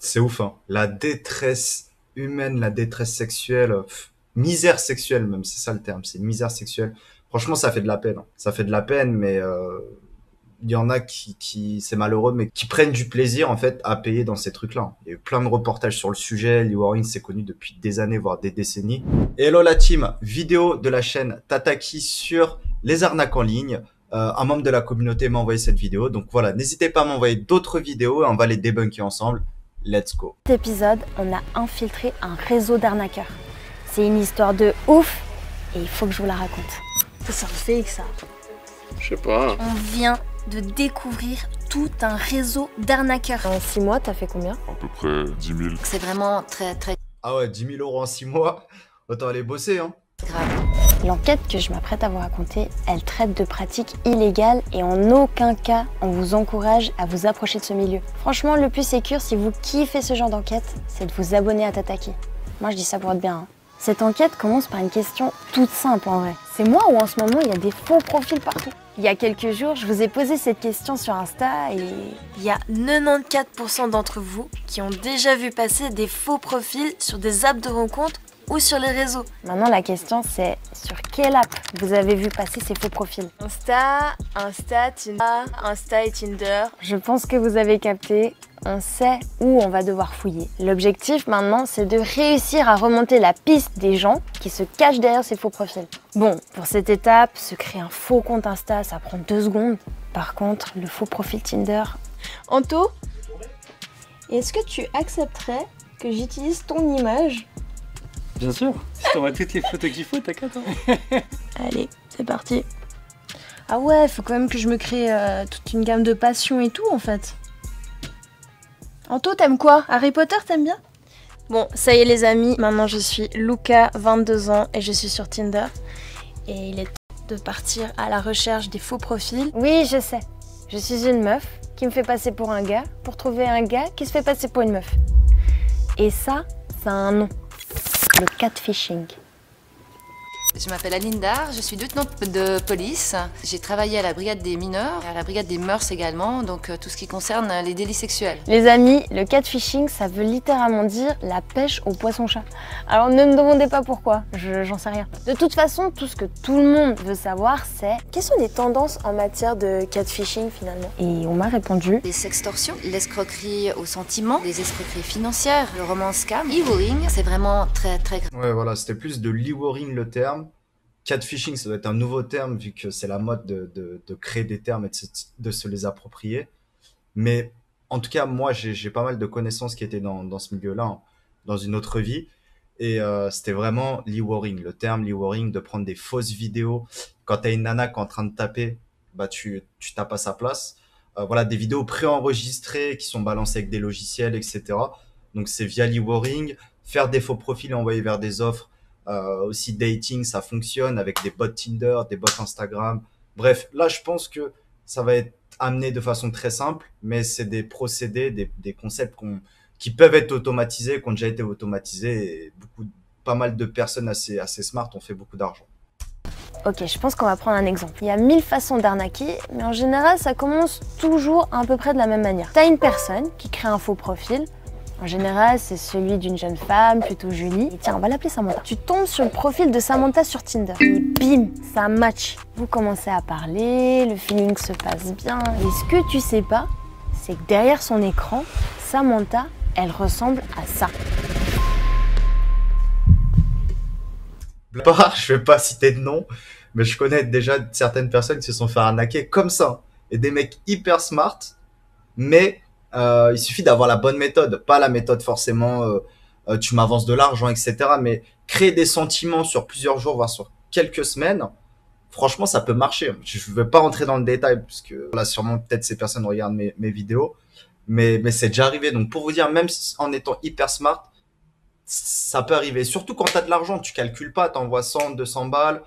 C'est ouf, hein. La détresse humaine, la détresse sexuelle, misère sexuelle même, c'est ça le terme, c'est misère sexuelle. Franchement, ça fait de la peine, hein. Ça fait de la peine, mais il y en a c'est malheureux, mais qui prennent du plaisir en fait à payer dans ces trucs-là. Il y a eu plein de reportages sur le sujet. Lee Warren, c'est connu depuis des années, voire des décennies. Et hello la team, vidéo de la chaîne Tataki sur les arnaques en ligne. Un membre de la communauté m'a envoyé cette vidéo, donc voilà, n'hésitez pas à m'envoyer d'autres vidéos et on va les débunker ensemble. Let's go. Dans cet épisode, on a infiltré un réseau d'arnaqueurs. C'est une histoire de ouf et il faut que je vous la raconte. C'est un fake ça. Je sais pas. On vient de découvrir tout un réseau d'arnaqueurs. En 6 mois, t'as fait combien? À peu près 10 000. C'est vraiment très Ah ouais, 10 000 euros en 6 mois, autant aller bosser, hein. grave. L'enquête que je m'apprête à vous raconter, elle traite de pratiques illégales et en aucun cas on vous encourage à vous approcher de ce milieu. Franchement, le plus sécure si vous kiffez ce genre d'enquête, c'est de vous abonner à Tataki. Moi je dis ça pour être bien, hein. Cette enquête commence par une question toute simple en vrai. C'est moi ou en ce moment il y a des faux profils partout? Il y a quelques jours, je vous ai posé cette question sur Insta et il y a 94% d'entre vous qui ont déjà vu passer des faux profils sur des apps de rencontres ou sur les réseaux. Maintenant, la question c'est sur quelle app vous avez vu passer ces faux profils? Insta, Insta et Tinder. Je pense que vous avez capté. On sait où on va devoir fouiller. L'objectif maintenant, c'est de réussir à remonter la piste des gens qui se cachent derrière ces faux profils. Bon, pour cette étape, se créer un faux compte Insta, ça prend 2 secondes. Par contre, le faux profil Tinder... Anto, est-ce que tu accepterais que j'utilise ton image? Bien sûr, si t'envoies toutes les photos qu'il faut, t'as qu'à hein. Allez, c'est parti. Ah ouais, faut quand même que je me crée toute une gamme de passions et tout en fait. Anto, t'aimes quoi? Harry Potter, t'aimes bien? Bon, ça y est les amis, maintenant je suis Luca, 22 ans et je suis sur Tinder. Et il est temps de partir à la recherche des faux profils. Oui, je sais. Je suis une meuf qui me fait passer pour un gars pour trouver un gars qui se fait passer pour une meuf. Et ça a un nom. Le catfishing. Je m'appelle Aline Dar, je suis lieutenant de police. J'ai travaillé à la brigade des mineurs, à la brigade des mœurs également, donc tout ce qui concerne les délits sexuels. Les amis, le catfishing, ça veut littéralement dire la pêche au poisson-chat. Alors ne me demandez pas pourquoi, j'en sais rien. De toute façon, tout ce que tout le monde veut savoir, c'est quelles sont les tendances en matière de catfishing finalement. Et on m'a répondu Les sextorsions, l'escroquerie au sentiment, les escroqueries financières, le romance scam, e-walling, c'est vraiment très grave. Ouais, voilà, c'était plus de leewarding le terme. Catfishing, ça doit être un nouveau terme vu que c'est la mode de créer des termes et de se les approprier. Mais en tout cas, moi, j'ai pas mal de connaissances qui étaient dans ce milieu-là, hein, dans une autre vie. Et c'était vraiment leewarding, le terme leewarding, de prendre des fausses vidéos. Quand t'as une nana qui est en train de taper, bah tu tapes à sa place. Voilà, des vidéos préenregistrées qui sont balancées avec des logiciels, etc. Donc c'est via leewarding. Faire des faux profils et envoyer vers des offres. Aussi dating, ça fonctionne avec des bots Tinder, des bots Instagram. Bref, là, je pense que ça va être amené de façon très simple, mais c'est des procédés, des concepts qui peuvent être automatisés, qui ont déjà été automatisés, et pas mal de personnes assez smart ont fait beaucoup d'argent. Ok, je pense qu'on va prendre un exemple. Il y a 1000 façons d'arnaquer, mais en général, ça commence toujours à peu près de la même manière. T'as une personne qui crée un faux profil. En général, c'est celui d'une jeune femme, plutôt jolie. Et tiens, on va l'appeler Samantha. Tu tombes sur le profil de Samantha sur Tinder. Et bim, ça match. Vous commencez à parler, le feeling se passe bien. Et ce que tu sais pas, c'est que derrière son écran, Samantha, elle ressemble à ça. Je vais pas citer de nom, mais je connais déjà certaines personnes qui se sont fait arnaquer comme ça. Et des mecs hyper smart, mais il suffit d'avoir la bonne méthode. Pas la méthode forcément, tu m'avances de l'argent, etc. Mais créer des sentiments sur plusieurs jours, voire sur quelques semaines, franchement, ça peut marcher. Je ne vais pas rentrer dans le détail, parce que là, sûrement, peut-être ces personnes regardent mes vidéos. Mais c'est déjà arrivé. Donc, pour vous dire, même en étant hyper smart, ça peut arriver. Surtout quand tu as de l'argent, tu calcules pas, tu envoies 100, 200 balles,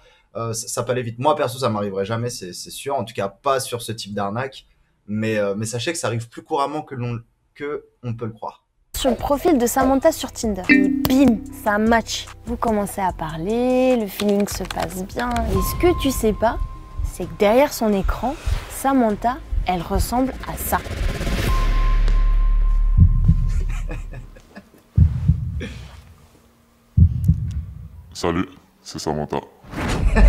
ça peut aller vite. Moi, perso, ça m'arriverait jamais, c'est sûr. En tout cas, pas sur ce type d'arnaque. Mais sachez que ça arrive plus couramment que on peut le croire. Sur le profil de Samantha sur Tinder. Et bim, ça match. Vous commencez à parler, le feeling se passe bien. Et ce que tu sais pas, c'est que derrière son écran, Samantha, elle ressemble à ça. Salut, c'est Samantha.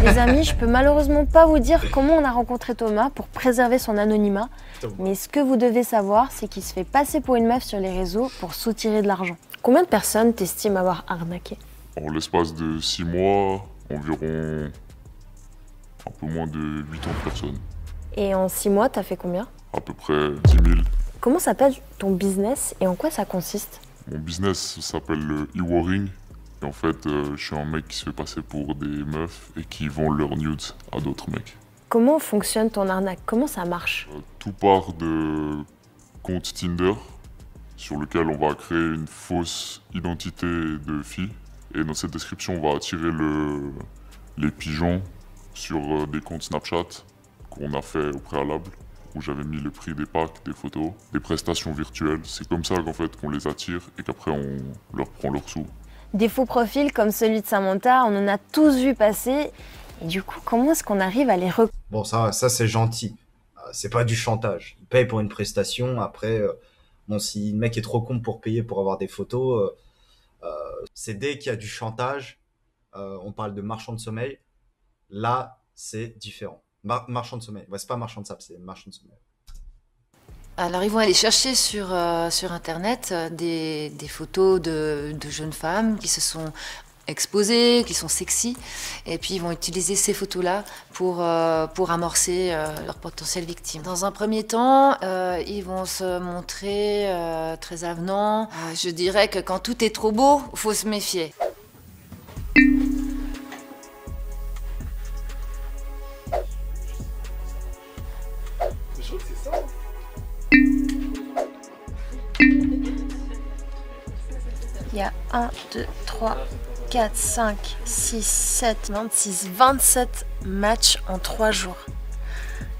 Les amis, je peux malheureusement pas vous dire comment on a rencontré Thomas pour préserver son anonymat. Mais ce que vous devez savoir, c'est qu'il se fait passer pour une meuf sur les réseaux pour soutirer de l'argent. Combien de personnes t'estimes avoir arnaqué? En l'espace de 6 mois, environ un peu moins de 80 personnes. Et en 6 mois, t'as fait combien? À peu près 10 000. Comment s'appelle ton business et en quoi ça consiste? Mon business s'appelle le e-warring. Et en fait, je suis un mec qui se fait passer pour des meufs et qui vend leurs nudes à d'autres mecs. Comment fonctionne ton arnaque? Comment ça marche? Tout part de compte Tinder sur lequel on va créer une fausse identité de fille. Et dans cette description, on va attirer les pigeons sur des comptes Snapchat qu'on a fait au préalable, où j'avais mis le prix des packs, des photos, des prestations virtuelles. C'est comme ça qu'en fait qu'on les attire et qu'après on leur prend leurs sous. Des faux profils comme celui de Samantha, on en a tous vu passer. Et du coup, comment est-ce qu'on arrive à les reconnaître? Bon, ça c'est gentil. C'est pas du chantage. Il paye pour une prestation. Après, bon, si le mec est trop con pour payer pour avoir des photos, c'est dès qu'il y a du chantage, on parle de marchand de sommeil, là, c'est différent. Marchand de sommeil. Ouais, c'est pas marchand de sable, c'est marchand de sommeil. Alors ils vont aller chercher sur internet des photos de jeunes femmes qui se sont exposées, qui sont sexy, et puis ils vont utiliser ces photos-là pour amorcer leurs potentielles victimes. Dans un premier temps, ils vont se montrer très avenants. Je dirais que quand tout est trop beau, faut se méfier. Il y a 1, 2, 3, 4, 5, 6, 7, 26, 27 matchs en 3 jours.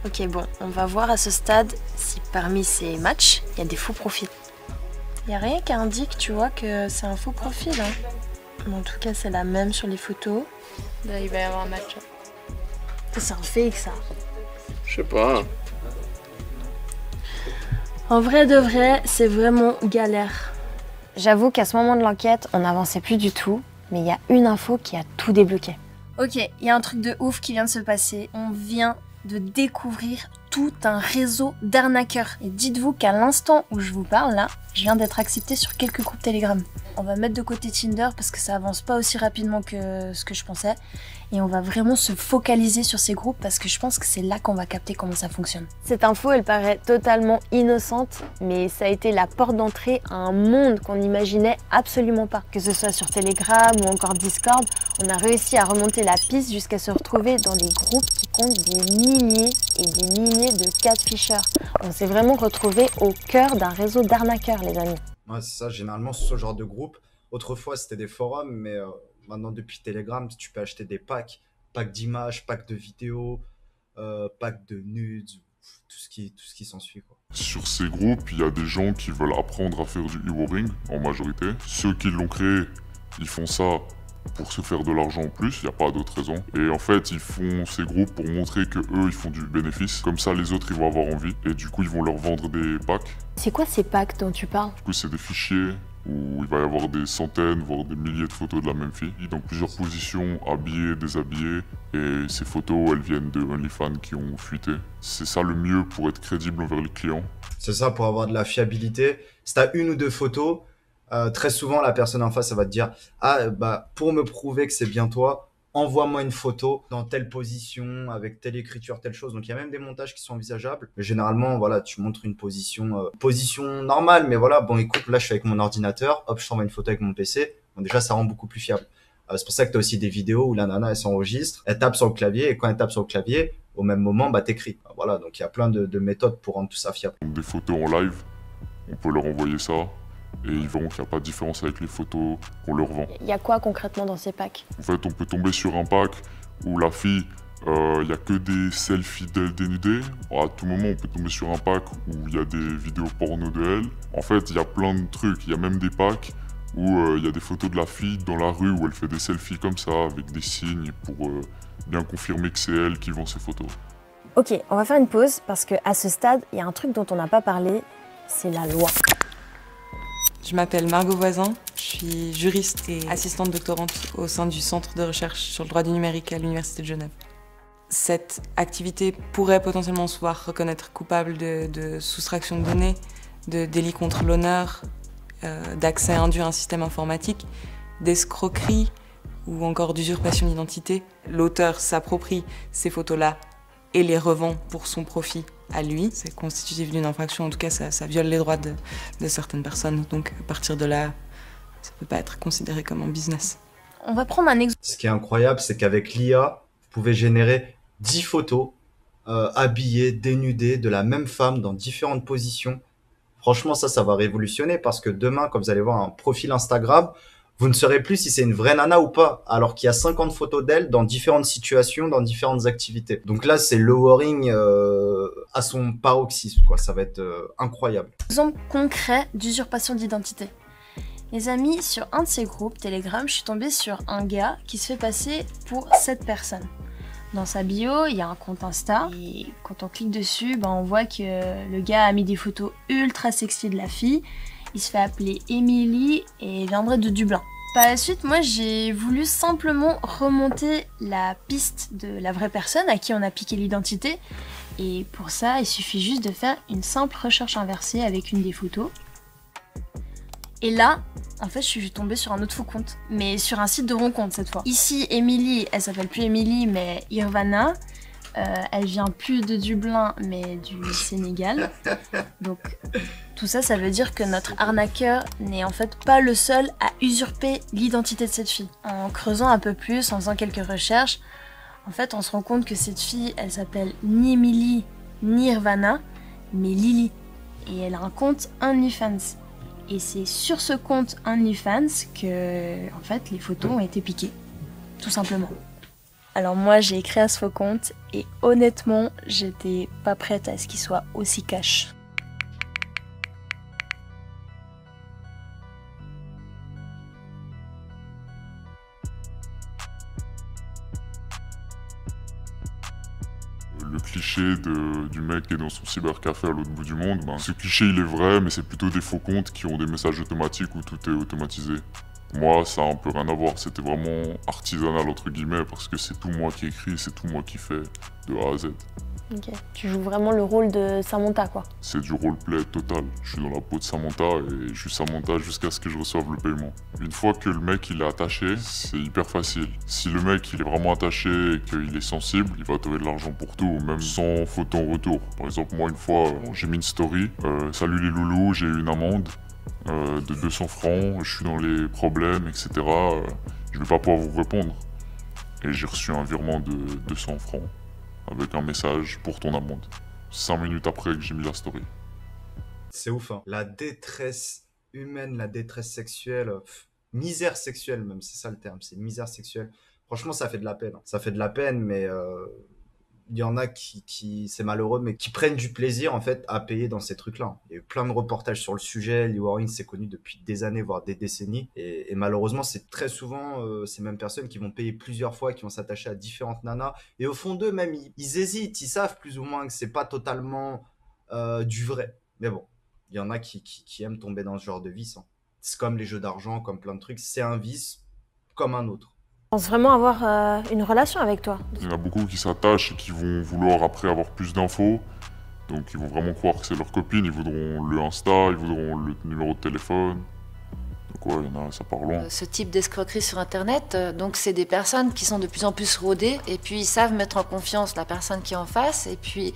Ok, bon, on va voir à ce stade si parmi ces matchs, il y a des faux profils. Il n'y a rien qui indique, tu vois, que c'est un faux profil. Hein. Mais en tout cas, c'est la même sur les photos. Là, il va y avoir un match. C'est un fake, ça. Je sais pas. En vrai de vrai, c'est vraiment galère. J'avoue qu'à ce moment de l'enquête, on n'avançait plus du tout, mais il y a une info qui a tout débloqué. Ok, il y a un truc de ouf qui vient de se passer. On vient de découvrir tout un réseau d'arnaqueurs. Et dites-vous qu'à l'instant où je vous parle, là, je viens d'être acceptée sur quelques groupes Telegram. On va mettre de côté Tinder parce que ça avance pas aussi rapidement que ce que je pensais. Et on va vraiment se focaliser sur ces groupes parce que je pense que c'est là qu'on va capter comment ça fonctionne. Cette info, elle paraît totalement innocente, mais ça a été la porte d'entrée à un monde qu'on n'imaginait absolument pas. Que ce soit sur Telegram ou encore Discord, on a réussi à remonter la piste jusqu'à se retrouver dans des groupes qui comptent des milliers et des milliers de catfishers. On s'est vraiment retrouvé au cœur d'un réseau d'arnaqueurs, les amis. Ouais, c'est ça, généralement, ce genre de groupe. Autrefois, c'était des forums, mais maintenant, depuis Telegram, tu peux acheter des packs d'images, packs de vidéos, packs de nudes, tout ce qui s'ensuit, quoi. Sur ces groupes, il y a des gens qui veulent apprendre à faire du e-warring, en majorité. Ceux qui l'ont créé, ils font ça pour se faire de l'argent en plus, il n'y a pas d'autre raison. Et en fait, ils font ces groupes pour montrer que eux, ils font du bénéfice. Comme ça, les autres, ils vont avoir envie. Et du coup, ils vont leur vendre des packs. C'est quoi ces packs dont tu parles? Du coup, c'est des fichiers où il va y avoir des centaines, voire des milliers de photos de la même fille, dans plusieurs positions, habillées, déshabillées. Et ces photos, elles viennent de OnlyFans qui ont fuité. C'est ça le mieux pour être crédible envers les clients. C'est ça, pour avoir de la fiabilité. Si tu as une ou deux photos, très souvent, la personne en face, elle va te dire « Ah, bah, pour me prouver que c'est bien toi, envoie-moi une photo dans telle position, avec telle écriture, telle chose. » Donc, il y a même des montages qui sont envisageables. Mais généralement, voilà, tu montres une position normale. Mais voilà, bon, écoute, là, je suis avec mon ordinateur. Hop, je t'envoie une photo avec mon PC. Bon, déjà, ça rend beaucoup plus fiable. C'est pour ça que tu as aussi des vidéos où la nana, elle s'enregistre, elle tape sur le clavier. Et quand elle tape sur le clavier, au même moment, bah, t'écris. Voilà, donc il y a plein de méthodes pour rendre tout ça fiable. Des photos en live, on peut leur envoyer ça. Et ils verront qu'il n'y a pas de différence avec les photos qu'on leur vend. Il y a quoi concrètement dans ces packs? En fait, on peut tomber sur un pack où la fille, il n'y a que des selfies d'elle dénudée. À tout moment, on peut tomber sur un pack où il y a des vidéos porno de elle. En fait, il y a plein de trucs. Il y a même des packs où il y a des photos de la fille dans la rue où elle fait des selfies comme ça, avec des signes pour bien confirmer que c'est elle qui vend ces photos. Ok, on va faire une pause parce qu'à ce stade, il y a un truc dont on n'a pas parlé, c'est la loi. Je m'appelle Margot Voisin, je suis juriste et assistante doctorante au sein du Centre de recherche sur le droit du numérique à l'Université de Genève. Cette activité pourrait potentiellement se voir reconnaître coupable de soustraction de données, de délit contre l'honneur, d'accès indu à un système informatique, d'escroquerie ou encore d'usurpation d'identité. L'auteur s'approprie ces photos-là et les revend pour son profit à lui. C'est constitutif d'une infraction, en tout cas ça viole les droits de certaines personnes. Donc à partir de là, ça ne peut pas être considéré comme un business. On va prendre un exemple. Ce qui est incroyable, c'est qu'avec l'IA, vous pouvez générer 10 photos habillées, dénudées, de la même femme dans différentes positions. Franchement, ça va révolutionner parce que demain, quand vous allez voir un profil Instagram, vous ne saurez plus si c'est une vraie nana ou pas, alors qu'il y a 50 photos d'elle dans différentes situations, dans différentes activités. Donc là, c'est le lowering à son paroxysme, quoi. Ça va être incroyable. Exemple concret d'usurpation d'identité. Les amis, sur un de ces groupes Telegram, je suis tombée sur un gars qui se fait passer pour cette personne. Dans sa bio, il y a un compte Insta, et quand on clique dessus, on voit que le gars a mis des photos ultra sexy de la fille. Il se fait appeler Emily et viendrait de Dublin. Par la suite, moi j'ai voulu simplement remonter la piste de la vraie personne à qui on a piqué l'identité. Et pour ça, il suffit juste de faire une simple recherche inversée avec une des photos. Et là, en fait, je suis tombée sur un autre faux compte, mais sur un site de rencontre cette fois. Ici, Emily, elle s'appelle plus Emily, mais Irvana. Elle vient plus de Dublin, mais du Sénégal. Donc, tout ça, ça veut dire que notre arnaqueur n'est en fait pas le seul à usurper l'identité de cette fille. En creusant un peu plus, en faisant quelques recherches, en fait, on se rend compte que cette fille, elle s'appelle ni Emily, ni Irvana, mais Lily. Et elle a un compte OnlyFans. Et c'est sur ce compte OnlyFans que, en fait, les photos ont été piquées. Tout simplement. Alors moi j'ai écrit à ce faux compte et honnêtement j'étais pas prête à ce qu'il soit aussi cash. Le cliché du mec qui est dans son cybercafé à l'autre bout du monde, ce cliché il est vrai mais c'est plutôt des faux comptes qui ont des messages automatiques où tout est automatisé. Moi, ça n'a un peu rien à voir, c'était vraiment artisanal entre guillemets parce que c'est tout moi qui écris, c'est tout moi qui fais de A à Z. Ok, tu joues vraiment le rôle de Samantha quoi. C'est du roleplay total, je suis dans la peau de Samantha et je suis Samantha jusqu'à ce que je reçoive le paiement. Une fois que le mec il est attaché, c'est hyper facile. Si le mec il est vraiment attaché et qu'il est sensible, il va trouver de l'argent pour tout, même sans faute en retour. Par exemple, moi une fois, j'ai mis une story, salut les loulous, j'ai eu une amende. De 200 francs, je suis dans les problèmes, etc. Je vais pas pouvoir vous répondre. Et j'ai reçu un virement de 200 francs avec un message pour ton amende. 5 minutes après que j'ai mis la story. C'est ouf, hein. La détresse humaine, la détresse sexuelle, misère sexuelle même, c'est ça le terme, c'est misère sexuelle. Franchement, ça fait de la peine. Hein. Ça fait de la peine, mais il y en a qui c'est malheureux, mais qui prennent du plaisir en fait à payer dans ces trucs-là. Il y a eu plein de reportages sur le sujet. Lee Warren, c'est connu depuis des années, voire des décennies. Et malheureusement, c'est très souvent ces mêmes personnes qui vont payer plusieurs fois, qui vont s'attacher à différentes nanas. Et au fond d'eux, même, ils hésitent. Ils savent plus ou moins que c'est pas totalement du vrai. Mais bon, il y en a qui aiment tomber dans ce genre de vice. Hein. C'est comme les jeux d'argent, comme plein de trucs. C'est un vice comme un autre. Je pense vraiment avoir une relation avec toi. Il y en a beaucoup qui s'attachent et qui vont vouloir après avoir plus d'infos. Donc ils vont vraiment croire que c'est leur copine, ils voudront le Insta, ils voudront le numéro de téléphone. Donc ouais, il y en a, ça part loin. Ce type d'escroquerie sur Internet, donc c'est des personnes qui sont de plus en plus rodées et puis ils savent mettre en confiance la personne qui est en face et puis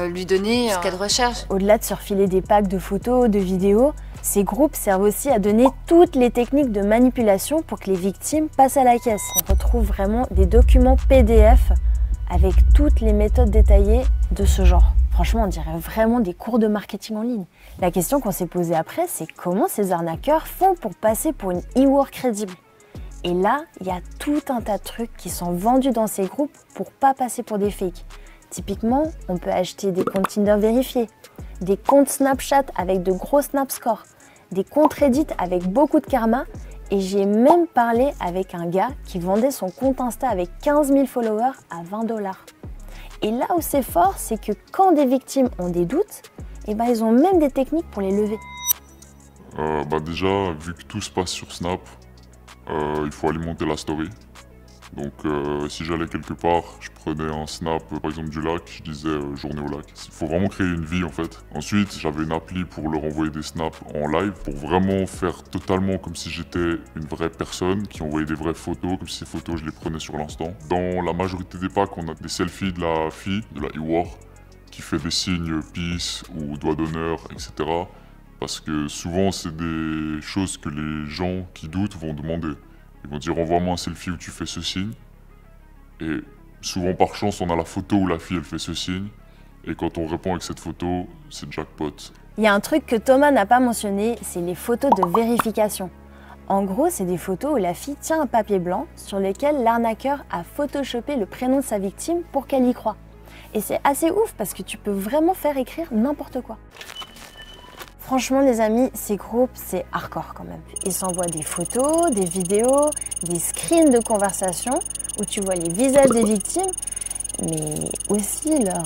lui donner ce qu'elle recherche. Au-delà de se refiler des packs de photos, de vidéos, ces groupes servent aussi à donner toutes les techniques de manipulation pour que les victimes passent à la caisse. On retrouve vraiment des documents PDF avec toutes les méthodes détaillées de ce genre. Franchement, on dirait vraiment des cours de marketing en ligne. La question qu'on s'est posée après, c'est comment ces arnaqueurs font pour passer pour une e-work crédible. Et là, il y a tout un tas de trucs qui sont vendus dans ces groupes pour pas passer pour des fakes. Typiquement, on peut acheter des comptes Tinder vérifiés, des comptes Snapchat avec de gros Snap scores, des comptes Reddit avec beaucoup de karma, et j'ai même parlé avec un gars qui vendait son compte Insta avec 15 000 followers à 20 $. Et là où c'est fort, c'est que quand des victimes ont des doutes, ils ont même des techniques pour les lever. Déjà, vu que tout se passe sur Snap, il faut alimenter la story. Donc si j'allais quelque part, je prenais un snap par exemple du lac, je disais journée au lac. Il faut vraiment créer une vie en fait. Ensuite j'avais une appli pour leur envoyer des snaps en live pour vraiment faire totalement comme si j'étais une vraie personne qui envoyait des vraies photos, comme si ces photos je les prenais sur l'instant. Dans la majorité des packs on a des selfies de la fille, de la Iwar, qui fait des signes peace ou doigt d'honneur, etc. Parce que souvent c'est des choses que les gens qui doutent vont demander. Ils vont dire envoie-moi un selfie où tu fais ce signe. Et souvent par chance on a la photo où la fille elle fait ce signe. Et quand on répond avec cette photo, c'est jackpot. Il y a un truc que Thomas n'a pas mentionné, c'est les photos de vérification. En gros, c'est des photos où la fille tient un papier blanc sur lequel l'arnaqueur a photoshopé le prénom de sa victime pour qu'elle y croie. Et c'est assez ouf parce que tu peux vraiment faire écrire n'importe quoi. Franchement les amis, ces groupes c'est hardcore quand même. Ils s'envoient des photos, des vidéos, des screens de conversation où tu vois les visages des victimes, mais aussi leur...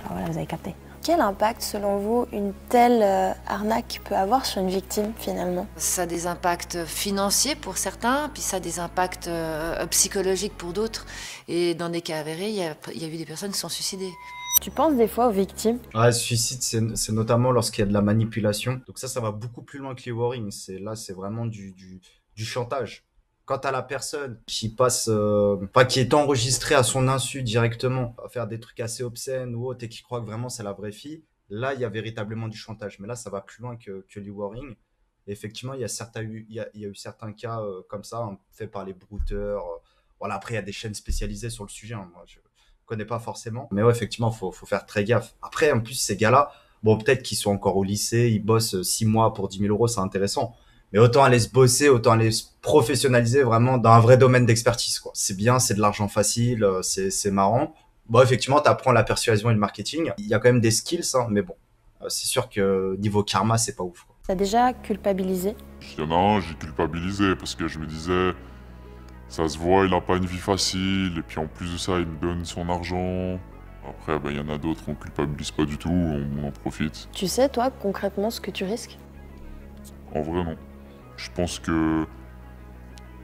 Voilà, vous avez capté. Quel impact selon vous une telle arnaque peut avoir sur une victime finalement? Ça a des impacts financiers pour certains, puis ça a des impacts psychologiques pour d'autres. Et dans des cas avérés, il y a eu des personnes qui se sont suicidées. Tu penses des fois aux victimes? Ouais, suicide, c'est notamment lorsqu'il y a de la manipulation. Donc ça va beaucoup plus loin que les warring. Là, c'est vraiment du chantage. Quand t'as la personne qui passe, qui est enregistrée à son insu directement, à faire des trucs assez obscènes ou autres et qui croit que vraiment c'est la vraie fille, là, il y a véritablement du chantage. Mais là, ça va plus loin que les warring. Et effectivement, il y a eu certains cas comme ça, hein, faits par les brouteurs. Voilà, après, il y a des chaînes spécialisées sur le sujet. Hein, moi, je connais pas forcément. Mais ouais, effectivement, faut faire très gaffe. Après, en plus, ces gars-là, bon, peut-être qu'ils sont encore au lycée, ils bossent 6 mois pour 10 000 euros, c'est intéressant. Mais autant aller se bosser, autant aller se professionnaliser vraiment dans un vrai domaine d'expertise, quoi. C'est bien, c'est de l'argent facile, c'est marrant. Bon, effectivement, t'apprends la persuasion et le marketing. Il y a quand même des skills, hein, mais bon, c'est sûr que niveau karma, c'est pas ouf, quoi. T'as déjà culpabilisé? Il y en a un, j'ai culpabilisé parce que je me disais, ça se voit, il a pas une vie facile, et puis en plus de ça, il me donne son argent. Après, il y en a d'autres, on culpabilise pas du tout, on en profite. Tu sais, toi, concrètement, ce que tu risques? En vrai, non. Je pense que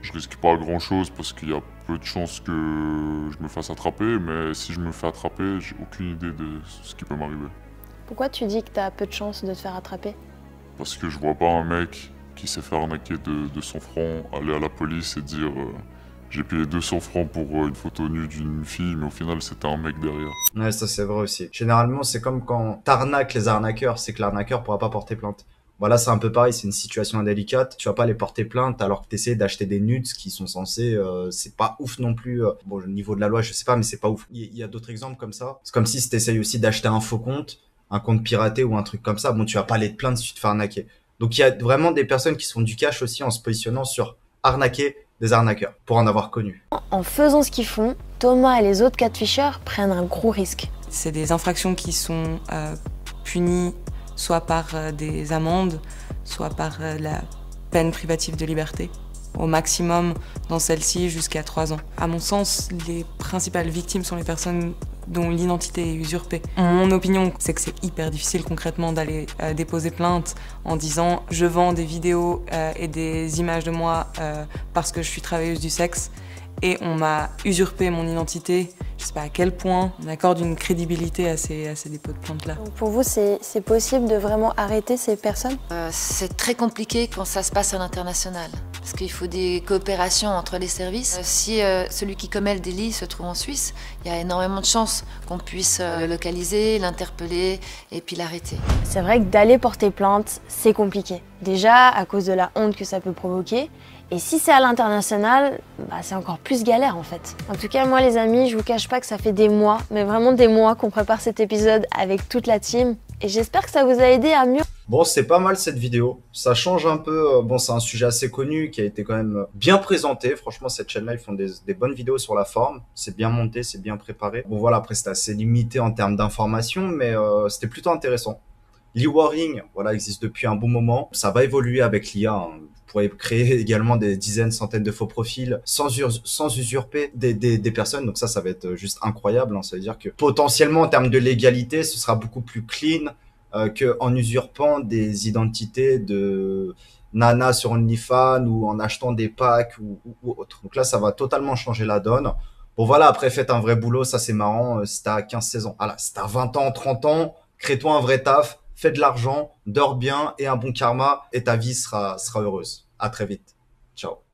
je risque pas grand-chose parce qu'il y a peu de chances que je me fasse attraper, mais si je me fais attraper, j'ai aucune idée de ce qui peut m'arriver. Pourquoi tu dis que t'as peu de chances de te faire attraper? Parce que je vois pas un mec qui s'est fait arnaquer de 200 francs aller à la police et dire j'ai payé 200 francs pour une photo nue d'une fille, mais au final c'était un mec derrière. Ouais, ça c'est vrai aussi. Généralement, c'est comme quand t'arnaques les arnaqueurs, c'est que l'arnaqueur pourra pas porter plainte. Voilà, c'est un peu pareil, c'est une situation indélicate. Tu vas pas les porter plainte alors que t'essaies d'acheter des nudes qui sont censés, c'est pas ouf non plus. Bon, au niveau de la loi, je sais pas, mais c'est pas ouf. Il y a d'autres exemples comme ça. C'est comme si t'essayes aussi d'acheter un faux compte, un compte piraté ou un truc comme ça. Bon, tu vas pas aller te plaindre si tu te fais arnaquer. Donc il y a vraiment des personnes qui se font du cash aussi en se positionnant sur arnaquer des arnaqueurs, pour en avoir connu. En faisant ce qu'ils font, Thomas et les autres catfishers prennent un gros risque. C'est des infractions qui sont punies soit par des amendes, soit par la peine privative de liberté. Au maximum, dans celle-ci, jusqu'à 3 ans. À mon sens, les principales victimes sont les personnes dont l'identité est usurpée. Mon opinion, c'est que c'est hyper difficile concrètement d'aller déposer plainte en disant « je vends des vidéos et des images de moi parce que je suis travailleuse du sexe » et on m'a usurpé mon identité. Je sais pas à quel point on accorde une crédibilité à ces dépôts de plainte-là. Pour vous, c'est possible de vraiment arrêter ces personnes? C'est très compliqué quand ça se passe à l'international, parce qu'il faut des coopérations entre les services. Si celui qui commet le délit se trouve en Suisse, il y a énormément de chances qu'on puisse le localiser, l'interpeller et puis l'arrêter. C'est vrai que d'aller porter plainte, c'est compliqué. Déjà, à cause de la honte que ça peut provoquer. Et si c'est à l'international, c'est encore plus galère en fait. En tout cas, moi les amis, je vous cache pas que ça fait des mois, mais vraiment des mois qu'on prépare cet épisode avec toute la team. Et j'espère que ça vous a aidé à mieux... Bon, c'est pas mal cette vidéo. Ça change un peu. Bon, c'est un sujet assez connu qui a été quand même bien présenté. Franchement, cette chaîne-là, ils font des bonnes vidéos sur la forme. C'est bien monté, c'est bien préparé. Bon, voilà, après, c'était assez limité en termes d'informations, mais c'était plutôt intéressant. L'e-warring, voilà, existe depuis un bon moment. Ça va évoluer avec l'IA. Hein. Vous pourrez créer également des dizaines, centaines de faux profils sans usurper des personnes. Donc ça va être juste incroyable. Hein. Ça veut dire que potentiellement, en termes de légalité, ce sera beaucoup plus clean, que en usurpant des identités de nana sur OnlyFans ou en achetant des packs ou autre. Donc là, ça va totalement changer la donne. Bon voilà, après faites un vrai boulot, ça c'est marrant, si t'as 15-16 ans. Ah là, si t'as 20 ans, 30 ans, crée-toi un vrai taf, fais de l'argent, dors bien et un bon karma et ta vie sera heureuse. À très vite. Ciao.